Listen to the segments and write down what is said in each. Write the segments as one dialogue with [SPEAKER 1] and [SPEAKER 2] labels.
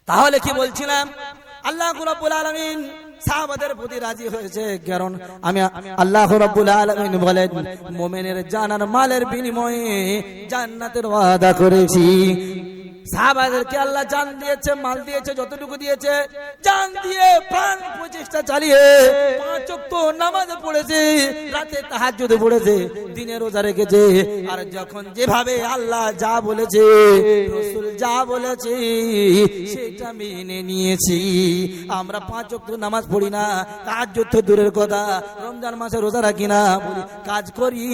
[SPEAKER 1] তাহলে কি বলছিলাম, আল্লাহ রাব্বুল আলামিন সাহাবাদের প্রতি রাজি হয়েছে, কারণ আমি আল্লাহ রাব্বুল আলামিন বলেন মুমিনের জান আর মালের বিনিময়ে জান্নাতের ওয়াদা করেছি। সাহাবাদেরকে আল্লাহ জান দিয়েছে, মাল দিয়েছে, যতটুকু দিয়েছে জান দিয়ে প্রাণ প্রচেষ্টা চালিয়ে 5 ওয়াক্ত নামাজ পড়েছে, রাতে তাহাজ্জুদ পড়েছে, দিনে রোজা রেখেছে। আর যখন যেভাবে আল্লাহ যা বলেছে, রাসূল যা বলেছে সেটা মেনে নিয়েছি। আমরা 5 ওয়াক্ত নামাজ পড়ি না, তাহাজ্জুদ তো দূরের কথা, রমজান মাসে রোজা রাখি না, বলি কাজ করি,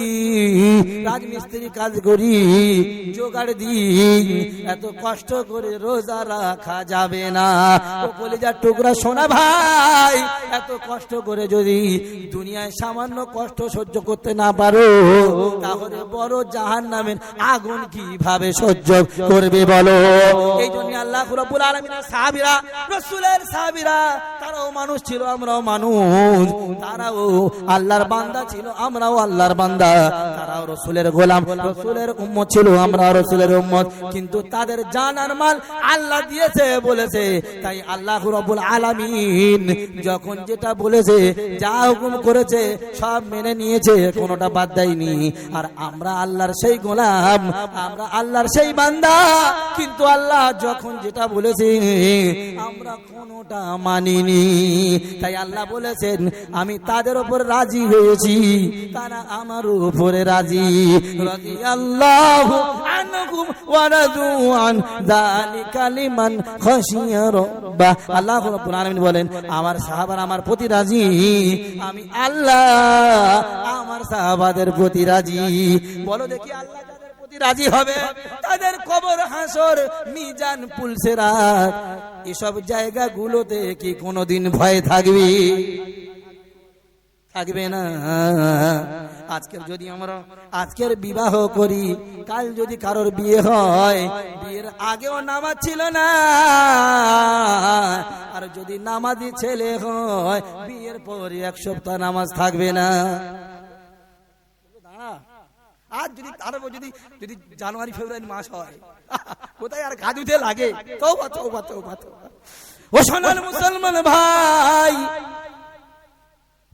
[SPEAKER 1] রাজমিস্ত্রি কাজ করি, জোগাড় দিই, এত কষ্ট করে রোজা রাখা যাবে না। ও কলিজার টুকরা সোনা ভাই, এত কষ্ট করে যদি দুনিয়ায় সামান্য কষ্ট সহ্য করতে না পারো, তাহলে বড় জাহান্নামের আগুন কিভাবে সহ্য করবে বলো? এই জন্য আল্লাহ রাব্বুল আলামিনের সাহাবীরা, রাসূলের সাহাবীরা, তারাও মানুষ ছিল, আমরাও মানুষ, তারাও আল্লাহর বান্দা ছিল, আমরাও আল্লাহর বান্দা, তারাও রাসূলের গোলাম, রাসূলের উম্মত ছিল, আমরা রাসূলের উম্মত। কিন্তু তাদের জান আর মাল আল্লাহ দিয়েছে বলেছে, তাই আল্লাহ রাব্বুল আলামিন যখন যেটা বলেছে, যা হুকুম করেছে সব মেনে নিয়েছে, কোনোটা বাদ দেয়নি। আর আমরা আল্লাহর সেই গোলাম, আমরা আল্লাহর সেই বান্দা, কিন্তু আল্লাহ যখন যেটা বলেছে আমরা কোনোটা মানিনি। তাই আল্লাহ বলেছেন আমি তাদের উপর রাজি হয়েছি, তারা আমার উপরে রাজি। রাদিয়াল্লাহু আনহুম ওয়া রাদু আন যালিকা লিমান খাশিয়া রাব্বাহ। আল্লাহ রাব্বুল আলামিন বলেন আমার সাহাবারা আমার প্রতি রাজি, আমি আল্লাহ আমার সাহাবাদের প্রতি রাজি। বলো দেখি আল্লাহ যাদের প্রতি রাজি হবে তাদের কবর, হাসর, মিজান, পুলসিরাত, এসব জায়গাগুলোতে কি কোনোদিন ভয় থাকবে? থাকবে না। আজকের যদি আমরা আজকের বিবাহ করি, কাল যদি কারোর বিয়ে হয়, বিয়ের আগেও নামাজ ছিল না, আর যদি নামাজি ছেলে হয় বিয়ের পরে 1 সপ্তাহ নামাজ থাকবে না। আর যদি আরো যদি যদি জানুয়ারি ফেব্রুয়ারি মাস হয়, কোথায় আর গাজুতে লাগে? তওবা তওবা তওবা তওবা। ও সোনার মুসলমান ভাই,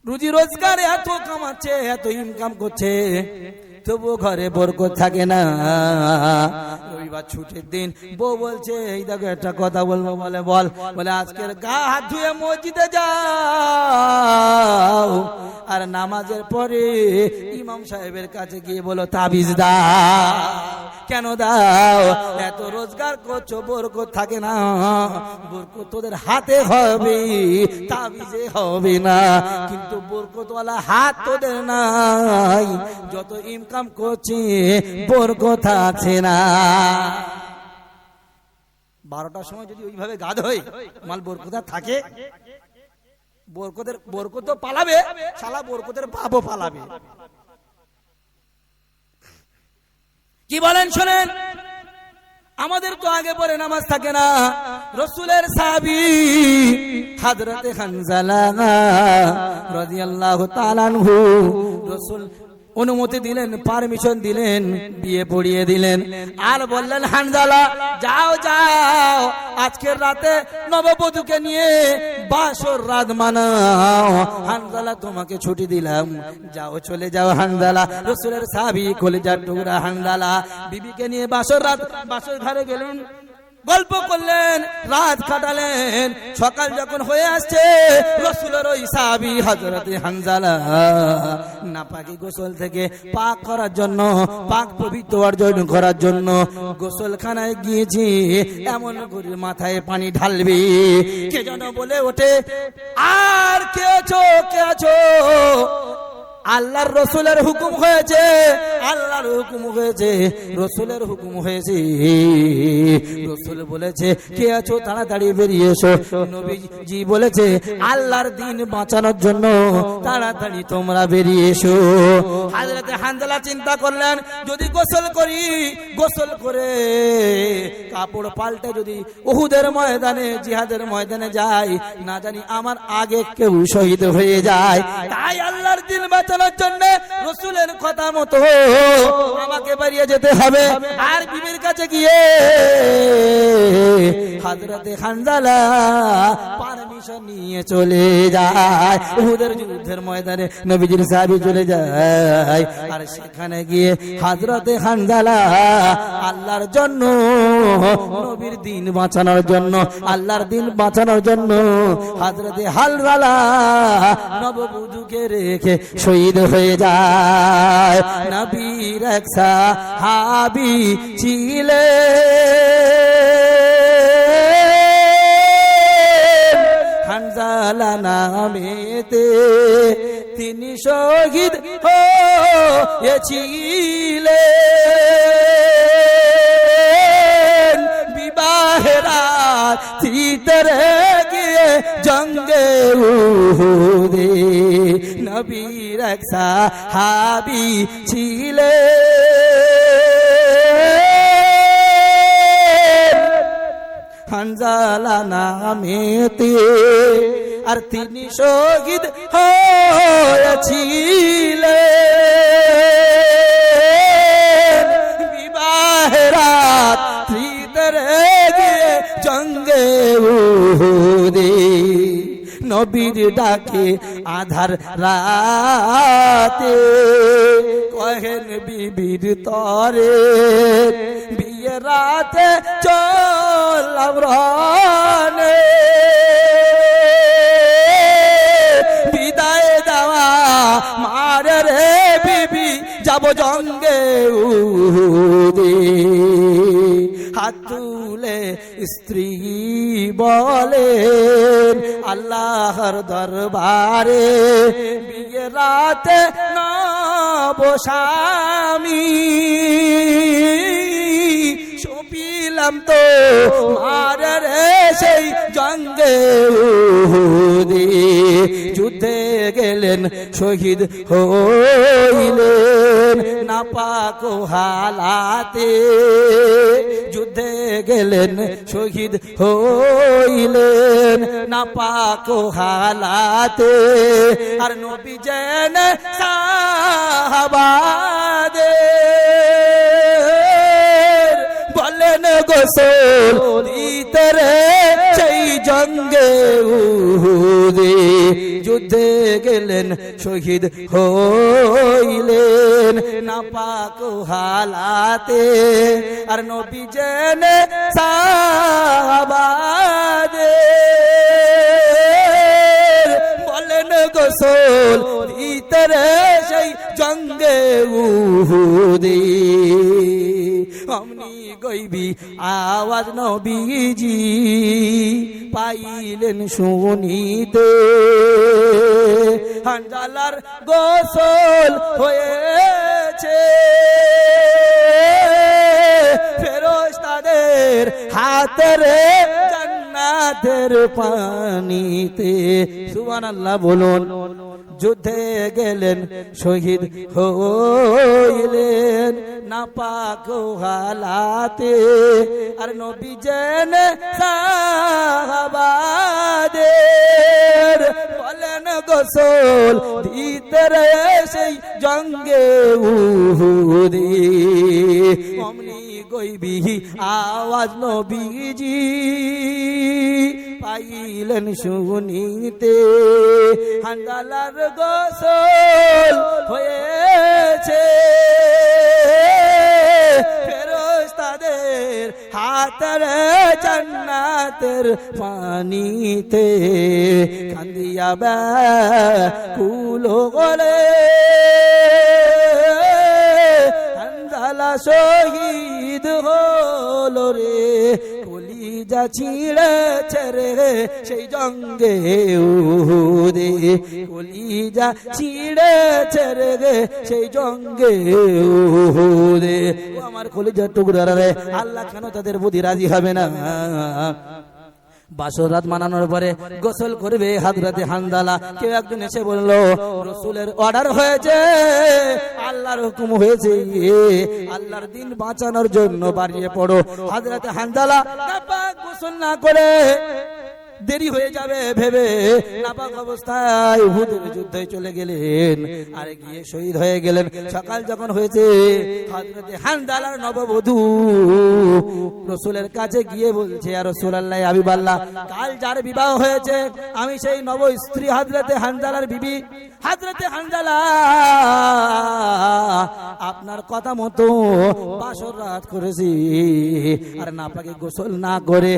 [SPEAKER 1] রুজি রোজগার এত কামাচ্ছে, এত ইনকাম করছে, তবু ঘরে বরকত থাকে না। রবিবার ছুটির দিন বউ বলছে এই দেখো একটা কথা বলবো, বলে বল, বলে আজকের গা হাত ধুয়ে মসজিদে যাও, আর নামাজের পরে ইমাম সাহেবের কাছে গিয়ে বলো তাবিজ দাও। কেন দাও? এত রোজগার করছো, বরকত থাকে না, বরকত তোদের হাতে হবে, তাবিজে হবে না। কিন্তু বরকতওয়ালা হাত তোদের নাই, যত ইনকাম করছে বরকত আছে না। 12টার সময় যদি ওইভাবে গাদ হয়, মাল বরকত থাকে, বরকত পালাবে, শালা বরকতের বাপও পালাবে। কি বলেন শোনেন, আমাদের তো আগে পরে নামাজ থাকে না। রাসূলের সাহাবী হযরতে হানজালা রাদিয়াল্লাহু তাআলা আনহু, রাসূল অনুমতি দিলেন, পারমিশন দিলেন, বিয়ে পড়িয়ে দিলেন, আর বললেন হানজালা যাও যাও, আজকের রাতে নববধূকে নিয়ে বাসর রাত মানাও। হানজালা তোমাকে ছুটি দিলাম, যাও চলে যাও হানজালা। রাসূলের সাহাবী কলিজার টুকরা হানজালা বিবিকে নিয়ে বাসর রাত বাসর ঘরে গেলেন, গল্প করলেন, রাত কাটালেন। সকাল যখন হয়ে আসছে, রাসূলের ওই সাহাবী হযরতে হানজালা নাপাকি গোসল থেকে পাক করার জন্য, পাক পবিত্র অর্জন করার জন্য গোসলখানায় গিয়েছে। এমন করে মাথায় পানি ঢালবে, কে যেন বলে ওঠে, আর কে আছো, কে আছো? আল্লাহর রাসূলের হুকুম হয়েছে, আল্লাহর হুকুম হয়েছে, রাসূলের হুকুম হয়েছে। রাসূল বলেছে কে আছো তাড়াতাড়ি বেরিয়ে এসো। নবীজি বলেছে আল্লাহর দ্বীন বাঁচানোর জন্য তাড়াতাড়ি তোমরা বেরিয়ে এসো। হযরতে হানজালা চিন্তা করলেন যদি গোসল করি, গোসল করে কাপড় পাল্টে যদি উহুদের ময়দানে, জিহাদের ময়দানে যাই, না জানি আমার আগে কেউ শহীদ হয়ে যায়। তাই আল্লাহর দ্বীন বাঁচানোর বাঁচানোর জন্য রাসূলের কথা মতো আমাকে বেরিয়ে যেতে হবে। আর বিবির কাছে গিয়ে হযরতে হানজালা পারমিশন নিয়ে চলে যায়। উহুদের যুদ্ধের ময়দানে নবীজির সাহাবী চলে যায়। আর সেখানে গিয়ে হযরতে হানজালা আল্লাহর জন্য, নবীর দিন বাঁচানোর জন্য, আল্লাহর দিন বাঁচানোর জন্য হযরতে হানজালা নববধূকে রেখে শহীদ হয়ে যায়। নবীর এক সাহাবী ছিলেন হানজালা নামেতে, তিনি শহীদ হয়েছিলেন বিবাহের রাতিতে গিয়ে জঙ্গে উহুদে। নবীর এক সাহাবী ছিলেন হানজালা নামেতে, আর তিনি শহীদ হয়েছিলেন বিবাহের রাতিতে গিয়ে জঙ্গে উহুদে। নবীর ডাকে আধার রাতে কহেন বিবির তরে, বিয়ে রাতে চলাম রনে, বিদায় দেওয়া মারে রে বিবি, যাব জঙ্গে উহুদে। হাত তুলে স্ত্রী বলেন আল্লাহর দরবারে, বিয়ে রাতে নব স্বামী, সপিলাম তো মারে রে সেই জঙ্গে উহুদে। যুদ্ধে গেলেন শহীদ হইলেন নাপাক হালাতে, যুদ্ধে গেলেন শহীদ হইলেন নাপাক হালাতে। আর নবী যেন সাহাবাদের বলেন গোসল দিতে রে সেই জঙ্গে উহুদে। যুদ্ধে গেলেন শহীদ হইলেন নাপাক হালাতে, আর নবী যেন সাহাবাদের বলেন গোসল দিতে রে সেই জঙ্গে উহুদে। অমনি গইবি আওয়াজ নবীজি পাইলেন শুনিতে, হানজালার গোসল হয়েছে ফেরেশতাদের হাতের জান্নাতের পানিতে। সুবহানাল্লাহ বলুন। যুদ্ধে গেলেন শহীদ হইলেন নাপাক হালাতে, আর নবী যেন সাহাবাদের বলেন গোসল দিতে রে সেই জঙ্গে উহুদে। অমনি গইবি আওয়াজ নবীজি পাইলেন শুনিতে, হানজালার গোসল হয়েছে ফেরেশতাদের হাতের জান্নাতের পানিতে। কান্দিয়া ব্যাকুল গলে হানজালা শহীদ হলো রে, কলিজা ছিঁড়েছে রে সেই জঙ্গে উহুদে, কলিজা ছিঁড়েছে রে সেই জঙ্গে উহুদে। ও আমার কলিজার টুকরা রে, আল্লাহ কেন তাদের প্রতি রাজি হবে না? বাসর রাত মানানোর পরে গোসল করবে হযরতে হানজালা। কেউ একজন এসে বলল রাসূলের অর্ডার হয়েছে, আল্লাহর হুকুম হয়েছে, আল্লাহর দিন বাঁচানোর জন্য বাড়িয়ে পড়ো। হযরতে হানজালা নাপাক গোসল না করে দেরি হয়ে যাবে ভেবে নাপাক অবস্থায় উহুদের যুদ্ধে চলে গেলেন, আর গিয়ে শহীদ হয়ে গেলেন। সকাল যখন হয়েছে, হযরতে হানজালার নববধূ রাসূলের কাছে গিয়ে বলছে, ইয়া রাসূলুল্লাহ, হাবিবাল্লাহ, কাল যার বিবাহ হয়েছে আমি সেই নব স্ত্রী হযরতে হানজালার বিবি। হযরতে হানজালা আপনার কথা মতো বাসর রাত করেছি, আর নাপাকে গোসল না করে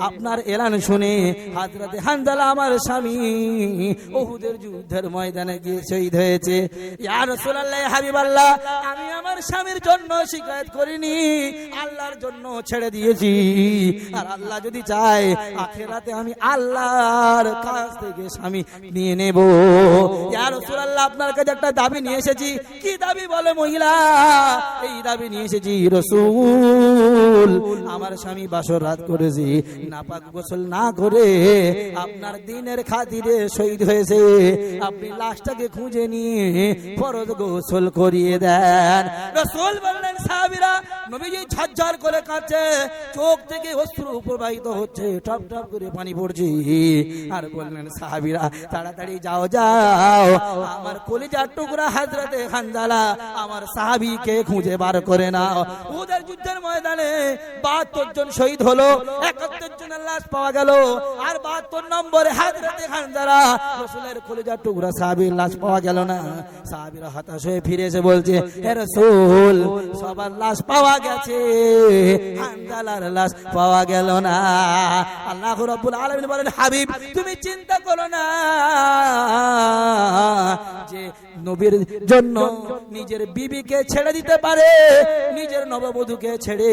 [SPEAKER 1] আপনার এলান শুনে হযরতে হানজালা আমার স্বামী উহুদের যুদ্ধের ময়দানে গিয়ে শহীদ হয়েছে। ইয়া রাসূলুল্লাহ, হাবিবাল্লাহ, আমি আমার স্বামীর জন্য শিকায়ত করিনি, আল্লাহর জন্য ছেড়ে দিয়েছি। আর আল্লাহ যদি চায় আখিরাতে আমি আল্লাহর কাছ থেকে স্বামী নিয়ে নেব। ইয়া রাসূলুল্লাহ, আপনার কাছে একটা দাবি নিয়ে এসেছি। কি দাবি বলে মহিলা? এই দাবি নিয়ে এসেছি, রাসূল, আমার স্বামী বাসর রাত করেছে, নাপাক গোসল না করে আপনার দ্বীনের খাতিরে শহীদ হয়েছে, আপনি লাশটাকে খুঁজে নিয়ে ফরজ গোসল করিয়ে দেন। রাসূল বললেন, সাহাবীরা, নবীজি ঝরঝর করে কাঁদছে, চোখ থেকে অশ্রু প্রবাহিত হচ্ছে, টপ টপ করে পানি পড়ছে, আর বললেন, সাহাবীরা, তাড়াতাড়ি যাও যাও, আমার কলিজার টুকরা হযরতে হানজালা আমার সাহাবীকে খুঁজে বার করে নাও। উহুদের যুদ্ধের ময়দানে ৭২ জন শহীদ হলো, ৭১ জনের লাশ পাওয়া গেল, আর ৭২ নম্বরে হযরতে হানজালা রাসূলের কলিজার টুকরা সাহাবীর লাশ পাওয়া গেল না। সাহাবীরা হতাশ হয়ে ফিরে এসে বলছে, হে রাসূল, সবার লাশ পাওয়া গেছে, হানজালার লাশ পাওয়া গেল না। আল্লাহ রাব্বুল আলামিন বলেন, হাবিব, তুমি চিন্তা করো না, যে নবীর জন্য নিজের বিবিকে ছেড়ে দিতে পারে, নিজের নববধূকে ছেড়ে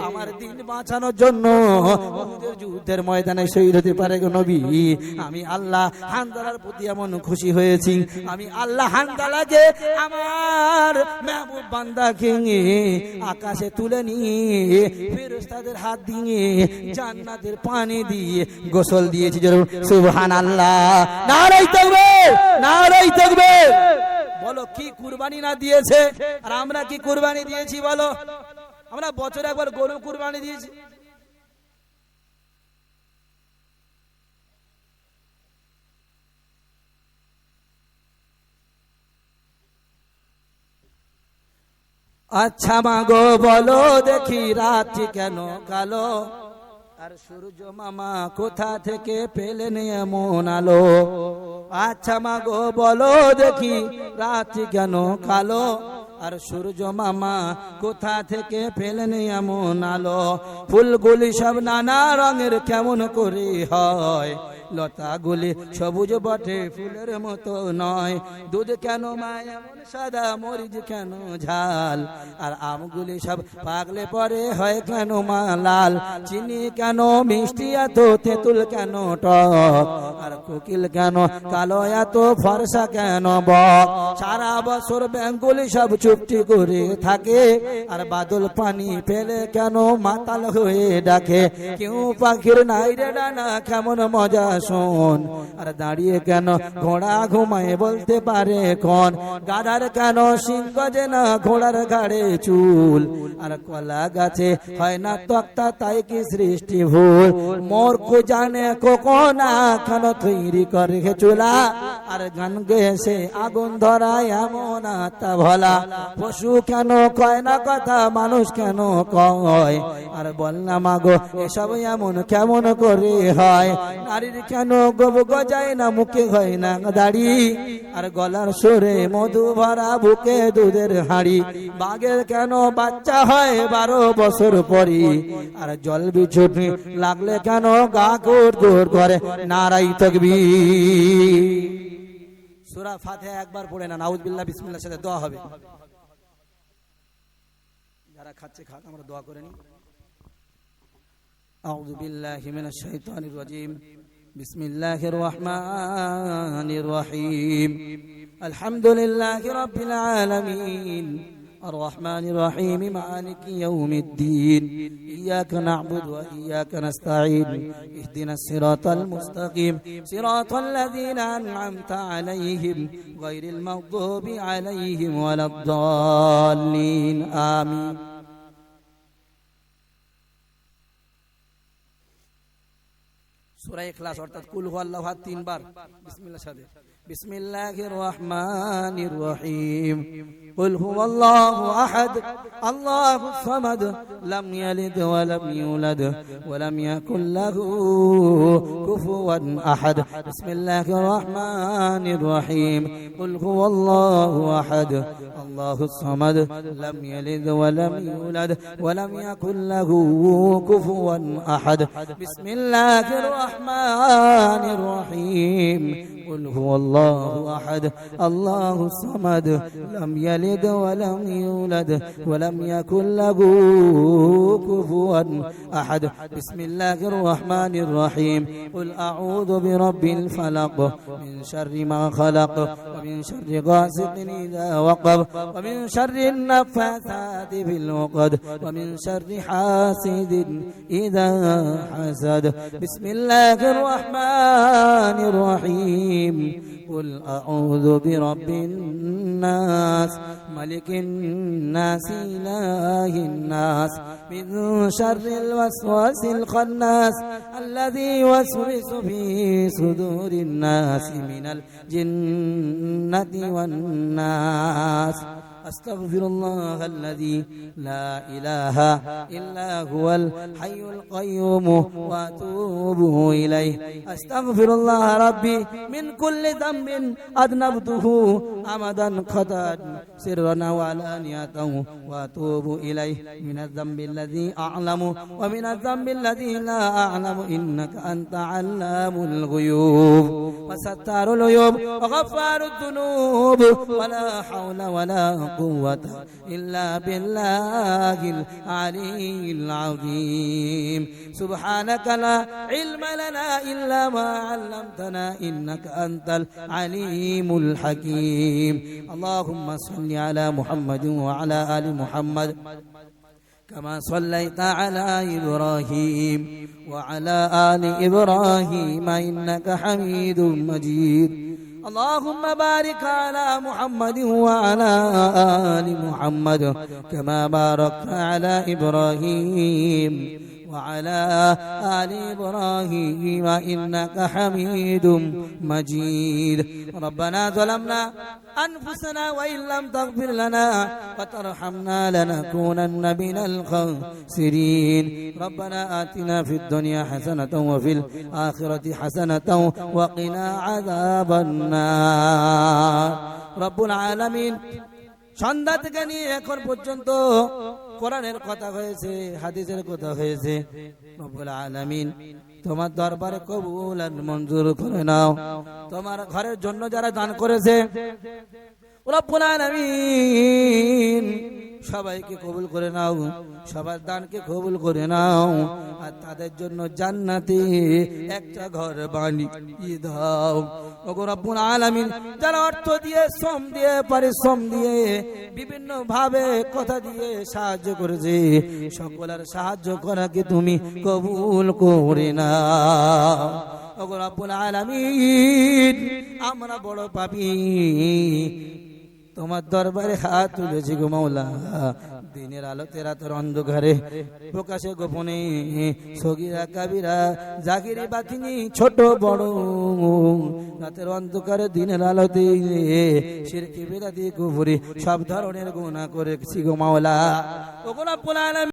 [SPEAKER 1] আমার দিন বাঁচানোর জন্য উহুদের যুদ্ধের ময়দানে শহীদ হতে পারে গো নবী। আমি আল্লাহ হানজালার প্রতি এমন খুশি হয়েছি, আমি আল্লাহ হানজালাকে আমার মেহবুব বান্দাকে আকাশে তুলে নিয়ে ফেরেশতাদের হাত দিয়ে জান্নাতের পানি দিয়ে গোসল দিয়েছি। সুবহানাল্লাহ, নারায়ে তাকবীর, নারায়ে তাকবীর। বলো, কি কুরবানি না দিয়েছে? আর আমরা কি কুরবানি দিয়েছি বলো? আমরা বছরে একবার গরু কুরবানি দিয়েছি। আচ্ছা মাগো বলো দেখি, রাত্রি কেন কালো, আর সূর্য মামা কোথা থেকে পেলেন এমন আলো? আচ্ছা মাগো বলো দেখি, রাত্রি কেন কালো, আর সূর্য মামা কোথা থেকে পেলেন এমন আলো? ফুলগুলি সব নানা রঙের কেমন করে হয়, লতাগুলি সবুজ বটে ফুলের মতো নয়, দুধ কেন মা এমন সাদা, মরিচ কেন ঝাল, আর আমগুলি সব পাকলে পরে হয় কেন মা লাল, চিনি কেন মিষ্টি এত, তেঁতুল কেন টক, আর কোকিল কেন কালো এত, ফর্সা কেন বক, সারা বছর ব্যাঙগুলি সব চুপটি করে থাকে, আর বাদল পানি পেলে কেন মাতাল হয়ে ডাকে, কেউ পাখির নাই রে ডানা, কেমন মজা শোন, আর দাঁড়িয়ে কেন ঘোড়া ঘুমায় বলতে পারে কোন, গাধার কেন সিংহ যে না ঘোড়ার ঘাড়ে চুল, আর কলা গাছে হয় না তক্তা, তাই কি সৃষ্টি ভুল, মূর্খ জানে কোকোনা কেন তৈরি করে চুলা, আর গান গেছে আগুন ধরায় এমন আত্মা ভোলা, পশু কেন কয় না কথা, মানুষ কেন কয়, আর বল না মাগো এসব এমন কেমন করে হয়, নারীর কেন গোব গজায় না, মুখে হয় না দাড়ি, আর গলার সুরে মধু ভরা, বুকে দুধের হাঁড়ি, বাঘের কেন বাচ্চা হয় 12 বছর পরে, আর জল বিছুটি লাগলে কেন গা গোর গোর করে, নারায়ে তাকবীর। সূরা ফাতিহা একবার পড়ে না, নাউযুবিল্লাহ, বিসমিল্লাহর সাথে দোয়া হবে। যারা খাচ্ছে খাক, আমরা দোয়া করে নিই। আউযু বিল্লাহি মিনাশ শাইতানির রাজীম, বিসমিল্লাহির রহমানির রহিম, আলহামদুলিল্লাহি রাব্বিল আলামিন, الرحمن الرحيم، مالك يوم الدين، إياك نعبد وإياك نستعين، اهدنا الصراط المستقيم، صراط الذين أنعمت عليهم غير المغضوب عليهم ولا الضالين، آمين। সূরা ইখলাস অর্থাৎ কুল হুয়াল্লাহু আহাদ তিনবার বিসমিল্লাহর সাথে বিসমিল্লাহির রহমানির রহিম কুল হুয়াল্লাহু আহাদ আল্লাহুস সামাদ লাম ইয়ালিদ ওয়া লাম ইউলাদ ওয়া লাম ইয়াকুল লাহু কুফুওয়ান আহাদ বিসমিল্লাহির রহমানির রহিম কুল হুয়াল্লাহু আহাদ আল্লাহুস সামাদ লাম ইয়ালিদ ওয়া লাম ইউলাদ ওয়া লাম ইয়াকুল লাহু কুফুওয়ান আহাদ বিসমিল্লাহির রহমানির রহিম قل هو الله أحد الله الصمد لم يلد ولم يولد ولم يكن له كفوا أحد بسم الله الرحمن الرحيم قل أعوذ برب الفلق من شر ما خلق ومن شر غاسق إذا وقب ومن شر النفاثات في العقد ومن شر حاسد إذا حسد بسم الله الرحمن الرحيم قل أعوذ برب الناس ملك الناس إله الناس من شر الوسواس الخناس الذي يوسوس في صدور الناس من الجنة والناس أستغفر الله الذي لا إله إلا هو الحي القيوم وأتوب إليه أستغفر الله ربي من كل ذنب أذنبته عمدا خطأ سرا وعلانية وأتوب إليه من الذنب الذي أعلم ومن الذنب الذي لا أعلم إنك أنت علام الغيوب وستار العيوب وغفار الذنوب ولا حول ولا قوة إلا بالله العلي العظيم سبحانك لا علم لنا إلا ما علمتنا إنك أنت العليم الحكيم اللهم صل على محمد وعلى آل محمد كما صليت على إبراهيم وعلى آل إبراهيم إنك حميد مجيد اللهم بارك على محمد وعلى آل محمد كما باركت على إبراهيم وعلى آل إبراهيم إنك حميد مجيد ربنا ظلمنا أنفسنا وإن لم تغفر لنا وترحمنا لنكونن من الخاسرين ربنا آتنا في الدنيا حسنة وفي الآخرة حسنة وقنا عذاب النار رب العالمين সন্ধ্যা থেকে নিয়ে এখন পর্যন্ত কোরআনের কথা হয়েছে, হাদিসের কথা হয়েছে। রব্বুল আলামিন তোমার দরবারে কবুল আর মঞ্জুর করে নাও। তোমার ঘরের জন্য যারা দান করেছে রব্বুল আলামিন সবাইকে কবুল করে নাও, সবার দানকে কবুল করে নাও, আর তাদের জন্য জান্নাতে একটা ঘর বানিয়ে দাও। ওগো রব্বুল আলামিন যারা অর্থ দিয়ে, শ্রম দিয়ে, পরিশ্রম দিয়ে, বিভিন্ন ভাবে কথা দিয়ে সাহায্য করেছে, সকলের সাহায্য করাকে তুমি কবুল করে নাও। ওগো রব্বুল আলামিন আমরা বড় পাপী, তোমার দরবারে হাত তুলেছি গো মাওলা। দিনের আলোতে রাতের অন্ধকারে, প্রকাশে গোপনে, সগীরা কাবিরা, জাগিরি বাতিনি, ছোট বড়, রাতের অন্ধকারে দিনের আলোতে শিরকি বিদাতি কুফরি সব ধরনের গুনাহ করেছি গো মাওলা। ওগো রব্বুল আলামিন